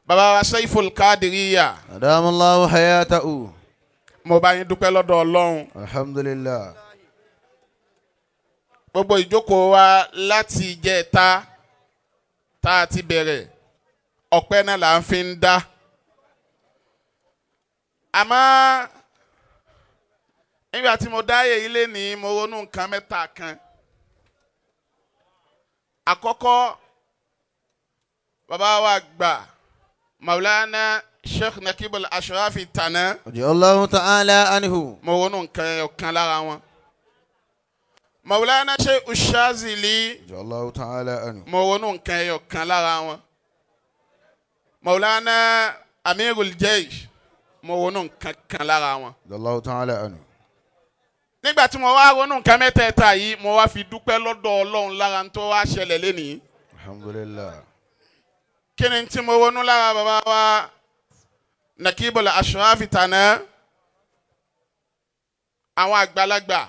bàbá wa Saiful Qodiriyah. Adamallahu hayatahu. Mo bá yín dúpẹ́ lọ́dọ̀ Ọlọ́run. Alhamdulillah. Gbogbo ìjókòó wa láti ìjẹta tá a ti bẹ̀rẹ̀ ọpẹ́ náà là ń fi ń dá. Àmọ́ nígbà tí mo dáyé ilé ní mo ronú nǹkan mẹ́ta kan. Àkọ́kọ́ bàbá wa gbà Maulana Sheikh Nakibul Ashrafi Tana. Radiyallahu ta'ala anhu. Mo ronú nǹkan ọ̀kan lára wọn. Maulana Sheikh Shanzili. Radiyallahu ta'ala anhu. Mo ronú nǹkan ọ̀kan lára wọn. Maulana Amirul Jaysh. Mo ronú nǹkan kan lára wọn. Radiyallahu ta'ala anhu. Nígbà tí mo wá ronú nǹkan mẹ́tẹ̀ẹ̀ta yìí mo wá fi dúpẹ́ lọ́dọ̀ Ọlọ́run lára tó wá ṣẹlẹ̀ lénìí. Alhamdulillah. Kí ni tí mo ronú lára bàbá wa Nakibul Ashrafi Tana? Àwọn àgbàlagbà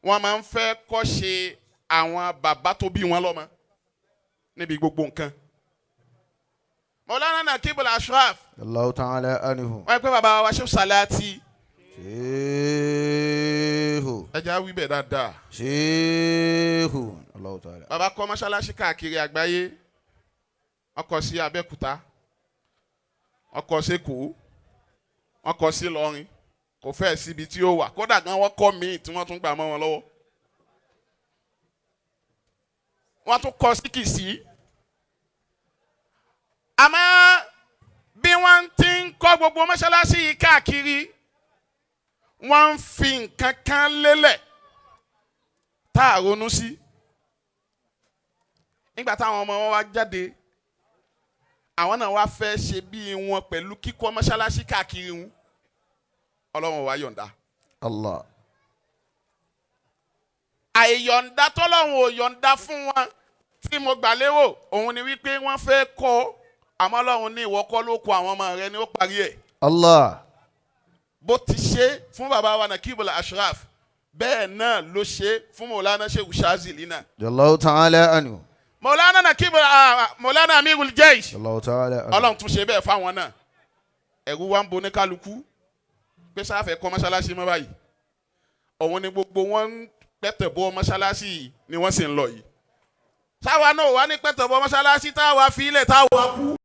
wọ́n máa ń fẹ́ kọ́ṣe àwọn bàbá tó bí wọn lọ́mọ níbi gbogbo nǹkan. Maulana Nakibul Ashraf. Radiyallahu ta'ala anhu. Wọ́n pẹ́ bàbá wa Sheikh Solaty. Sheikh. Ẹja wí bẹ́ẹ̀ dáadáa. Sheikh. Allahu ta'ala. Bàbá kọ́ mọ́ṣáláṣí káàkiri àgbáyé. Wọ́n kọ́ sí Abẹ́òkúta. Wọ́n kọ́ sí Èkó. Wọ́n kọ́ sí Ìlọrin. Kò fẹ́ síbi tí ó wà. Kódà gan wọ́n kọ́ míì tí wọ́n tún gbà mọ́ wọn lọ́wọ́. Wọ́n tún kọ́ sí Kìsì. Àmọ́ bí wọ́n ti ń kọ́ gbogbo mọ́ṣáláṣí yìí káàkiri, wọ́n ń fi nǹkan kan lélẹ̀ tá a ronú sí. Nígbà táwọn ọmọ wọn wá jáde, àwọn náà wá fẹ́ ṣe bí wọn pẹ̀lú kíkọ́ mọ́ṣáláṣí káàkiri wọn. Ọlọ́run wá yọ̀ǹda. Allah. Àìyọ̀ǹda tọ́lọ́run ò yọ̀ǹda fún wọn tí mo gbà lérò òun ni wípé wọ́n fẹ́ kọ́ àmọ́ Ọlọ́run ní ìwọ kọ́ ló kó àwọn ọmọ rẹ ni ó parí ẹ̀. Allah. Bó ti ṣe fún bàbá wa Nakibul Ashraf bẹ́ẹ̀ náà ló ṣe fún Maulana Sheikh Shanzili náà. Radiyallahu ta'ala anhu. Maulana Nakibul Maulana Amirul Jaysh. Radiyallahu ta'ala anhu. Ọlọ́run tún ṣe bẹ́ẹ̀ fáwọn náà. Ẹ̀rù wa ń bo ní kálukú pé sáfẹ́ kọ́ mọ́ṣáláṣí mọ́ báyìí. Òun ni gbogbo wọn ń pẹ̀tẹ̀ bọ́ mọ́ṣáláṣí yìí ni wọ́n sì ń lọ yìí. Sáwa náà wà ní pẹ̀tẹ̀ bọ́ mọ́ṣáláṣí táwa fi ilẹ̀ táwa kú.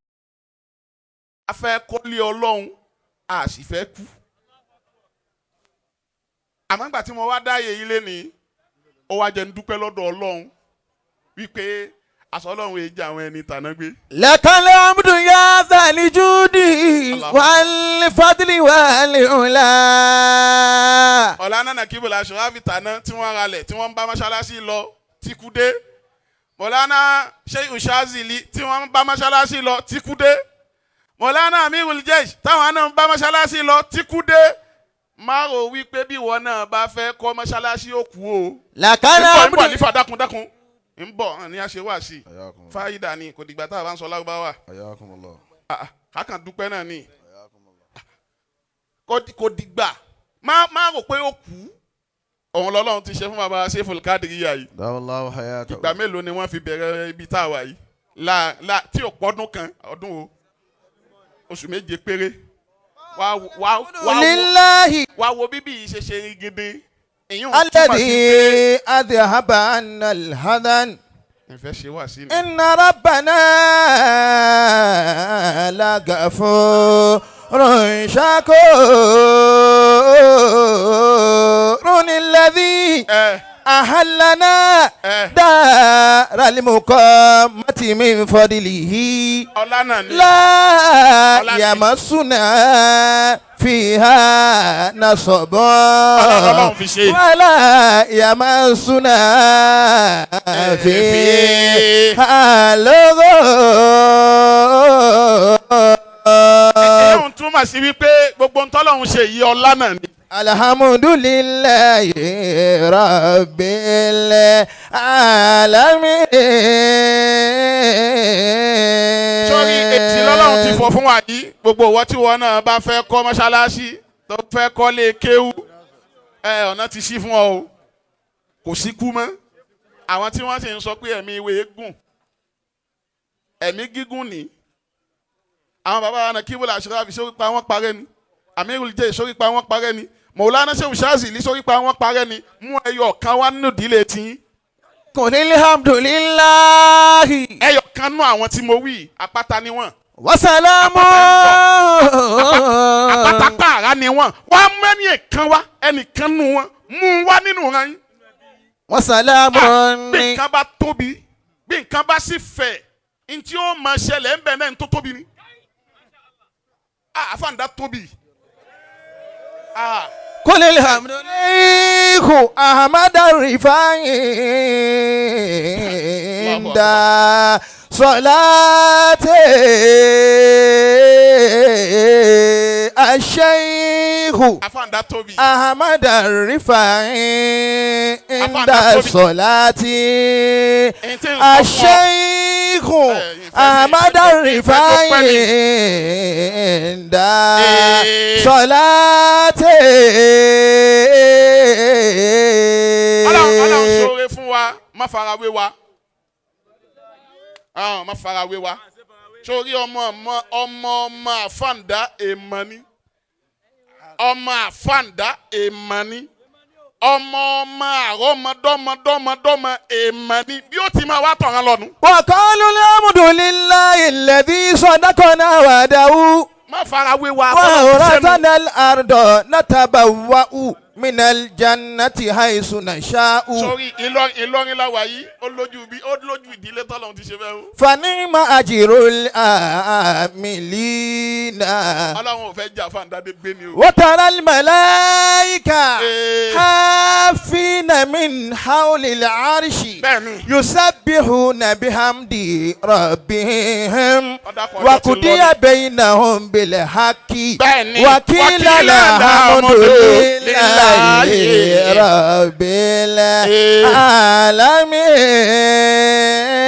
A fẹ́ kọ́lé Ọlọ́run a sì fẹ́ kú. Àmọ́ ìgbà tí mo wá dáyé ilé ni ó wá jẹ́ ń dúpẹ́ lọ́dọ̀ Ọlọ́run wípé aṣọ Ọlọ́run èyí jẹ́ àwọn ẹni tàná gbé. Lakal hamdu ya zal judi wal fadli wal ula. Maulana Nakibul Ashrafi Tana tí wọ́n ralẹ̀ tí wọ́n ń bá mọ́ṣáláṣí lọ tí kú dé. Maulana Sheikh Shanzili tí wọ́n ń bá mọ́ṣáláṣí lọ tí kú dé. Maulana Amirul Jaysh táwọn náà ń bá mọ́ṣáláṣí lọ tí kú dé. Má rò wípé bí ìwọ náà bá fẹ́ kọ́ mọ́ṣáláṣí ó kú o. Lakal hamdu. Ń bọ̀ nífa dákun. Ń bọ̀ ní a ṣe wá sí. Fáyidà ni kò dìgbà tá a bá ń sọ Lárúbáwá. Ayakumullah. Kákan dúpẹ́ náà ni. Kò dìgbà. Má rò pé ó kú. Òun lọ́lọ́run ti ṣe fún bàbá Saiful Qodiriyah yìí. Dawallahu hayatahu. Ìgbà mélòó ni wọ́n fi bẹ̀rẹ̀ ibi tá a wà yìí? Tí ò pọ́dún kan ọdún o. Oṣù méje péré. Wá wo bíbí yìí ṣe ṣe gidi. Alladhi adhhaba anna al-hadan. Ìfẹ́ ṣe wà sí ni. Inna rabbana lagafurun shakurun alladhi ahallana daral muqamati min fadlihi la yamassuna fiha nasabun wala yamassuna fiha lughub. Ẹ̀hún túmọ̀ sí wípé gbogbo ntọ́lọ́hún ṣe yí ọlá náà ni. Alhamdulillahi rabbil alamin. Sórí ètí lọ́lọ́run ti fọ fún wa yìí gbogbo ìwọ tí wọn náà bá fẹ́ kọ́ mọ́ṣáláṣí tó fẹ́ kọ́lé kéwú ọ̀nà ti ṣí fún ọ o kò sí kú mọ́. Àwọn tí wọ́n sì ń sọ pé ẹ̀mí ìwé gùn ẹ̀mí gígùn ni àwọn bàbá wa náà kí wọ́n lè aṣọ àfi sórí pa wọ́n parẹ́ ni Amirul Jay sórí pa wọ́n parẹ́ ni Maulana Sheikh Shazili sórí pa wọ́n parẹ́ ni mú ẹyọ kan wá nínú ìdílé tí. Qulil hamdulillahi. ẹyọ kan nú àwọn tí mo wí àpáta ni wọ́n. Wasalamu. àpáta pààrà ni wọ́n wá mẹ́ni ẹ̀kan wá ẹnìkan nù wọ́n mú un wá nínú ìran yín. Wasalamu. bí nǹkan bá tóbi bí nǹkan bá sì fẹ̀ ntí ó máa ṣẹlẹ̀ ń bẹ̀ náà tó tóbi ni. àfàǹdà tóbi. Qulil hamdulillahi Ahmad Rifai inda Solaty Sheikh Ahmad Rifai inda Solaty Sheikh Ahmad Rifai inda Solaty. Ọlọ́run ṣoore fún wa má farawé wa. Má farawé wa. Sórí ọmọ àfàǹdá èèmọ̀ ni. Ọmọ àfàǹdá èèmọ̀ ni. Ọmọ àrọ́mọdọ́mọdọ́mọdọ́mọ èèmọ̀ ni. Bí ó ti máa wá tọ̀ràn lọ́nu. Wa qalu alhamdulillahi alladhi sadaqana wa'dahu. Má farawé wa. Wa awratana al-arda natabawwa'u minal jannati haythu nasha'u. Sórí Ìlọrin la wà yìí ó lójú ìdílé tọ́lọ́run ti ṣe fẹ́ o. Fanima ajirul amilina. Ọlọ́run ò fẹ́ jà fàǹdá dé gbé ni o. Wa taral malaika hafina min hawlil arshi yusabbihuna bihamdi rabbihim wa qudiya bainahum bil haqqi wa qila alhamdulillahi rabbil alamin.